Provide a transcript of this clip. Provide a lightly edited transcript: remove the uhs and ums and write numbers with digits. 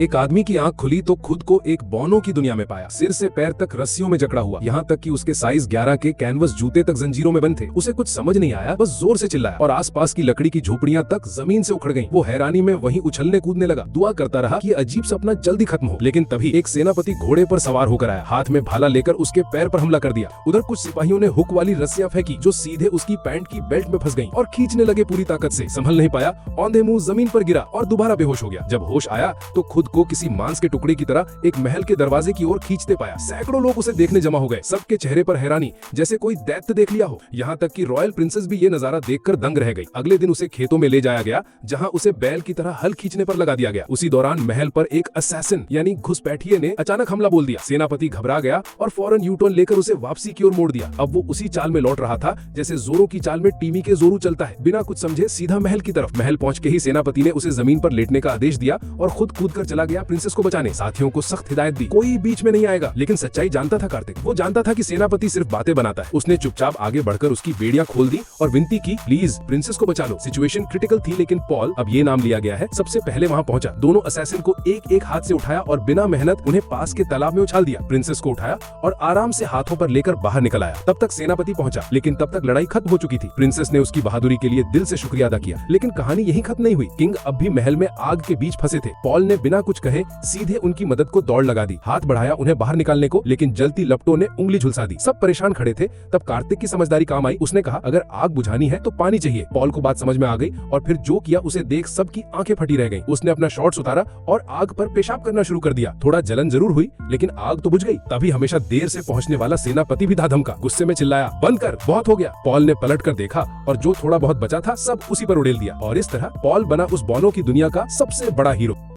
एक आदमी की आंख खुली तो खुद को एक बौनों की दुनिया में पाया। सिर से पैर तक रस्सियों में जकड़ा हुआ, यहाँ तक कि उसके साइज 11 के कैनवस जूते तक जंजीरों में बंद थे। उसे कुछ समझ नहीं आया, बस जोर से चिल्लाया और आसपास की लकड़ी की झोपड़ियां तक जमीन से उखड़ गईं। वो हैरानी में वहीं उछलने कूदने लगा, दुआ करता रहा कि अजीब सपना जल्दी खत्म हो। लेकिन तभी एक सेनापति घोड़े पर सवार होकर आया, हाथ में भाला लेकर उसके पैर पर हमला कर दिया। उधर कुछ सिपाहियों ने हुक वाली रस्सियां फेंकी जो सीधे उसकी पैंट की बेल्ट में फंस गईं और खींचने लगे पूरी ताकत से। संभल नहीं पाया, औंधे मुंह जमीन पर गिरा और दोबारा बेहोश हो गया। जब होश आया तो खुद को किसी मांस के टुकड़े की तरह एक महल के दरवाजे की ओर खींचते पाया। सैकड़ों लोग उसे देखने जमा हो गए, सबके चेहरे पर हैरानी, जैसे कोई दैत्य देख लिया हो। यहाँ तक कि रॉयल प्रिंसेस भी ये नजारा देखकर दंग रह गई। अगले दिन उसे खेतों में ले जाया गया, जहाँ उसे बैल की तरह हल खींचने पर लगा दिया गया। उसी दौरान महल पर एक असैसिन यानी घुसपैठिए ने अचानक हमला बोल दिया। सेनापति घबरा गया और फौरन यू-टर्न लेकर उसे वापसी की ओर मोड़ दिया। अब वो उसी चाल में लौट रहा था जैसे जोरों की चाल में टीवी के जोरू चलता है। बिना कुछ समझे सीधा महल की तरफ। महल पहुंच के ही सेनापति ने उसे जमीन पर लेटने का आदेश दिया और खुद कूदकर चला गया प्रिंसेस को बचाने। साथियों को सख्त हिदायत दी, कोई बीच में नहीं आएगा। लेकिन सच्चाई जानता था कार्तिक। वो जानता था कि सेनापति सिर्फ बातें बनाता है। उसने चुपचाप आगे बढ़कर उसकी बेड़ियां खोल दी और विनती की, प्लीज प्रिंसेस को बचा लो। सिचुएशन क्रिटिकल थी, लेकिन पॉल, अब ये नाम लिया गया है, सबसे पहले वहां पहुंचा। दोनों असैसिन को एक एक हाथ से उठाया और बिना मेहनत उन्हें पास के तालाब में उछाल दिया। प्रिंसेस को उठाया और आराम से हाथों पर लेकर बाहर निकल आया। तब तक सेनापति पहुंचा, लेकिन तब तक लड़ाई खत्म हो चुकी थी। प्रिंसेस ने उसकी बहादुरी के लिए दिल से शुक्रिया अदा किया। लेकिन कहानी यही खत्म नहीं हुई। किंग अब भी महल में आग के बीच फंसे थे। पॉल ने बिना कुछ कहे सीधे उनकी मदद को दौड़ लगा दी, हाथ बढ़ाया उन्हें बाहर निकालने को, लेकिन जलती लपटों ने उंगली झुलसा दी। सब परेशान खड़े थे। तब कार्तिक की समझदारी काम आई। उसने कहा, अगर आग बुझानी है तो पानी चाहिए। पॉल को बात समझ में आ गई और फिर जो किया उसे देख सबकी आंखें फटी रह गईं। उसने अपना शॉर्ट्स उतारा और आग पर पेशाब करना शुरू कर दिया। थोड़ा जलन जरूर हुई, लेकिन आग तो बुझ गई। तभी हमेशा देर से पहुंचने वाला सेनापति भी धमका, गुस्से में चिल्लाया, बंद कर, बहुत हो गया। पॉल ने पलट कर देखा और जो थोड़ा बहुत बचा था सब उसी पर उड़ेल दिया। और इस तरह पॉल बना उस बौनों की दुनिया का सबसे बड़ा हीरो।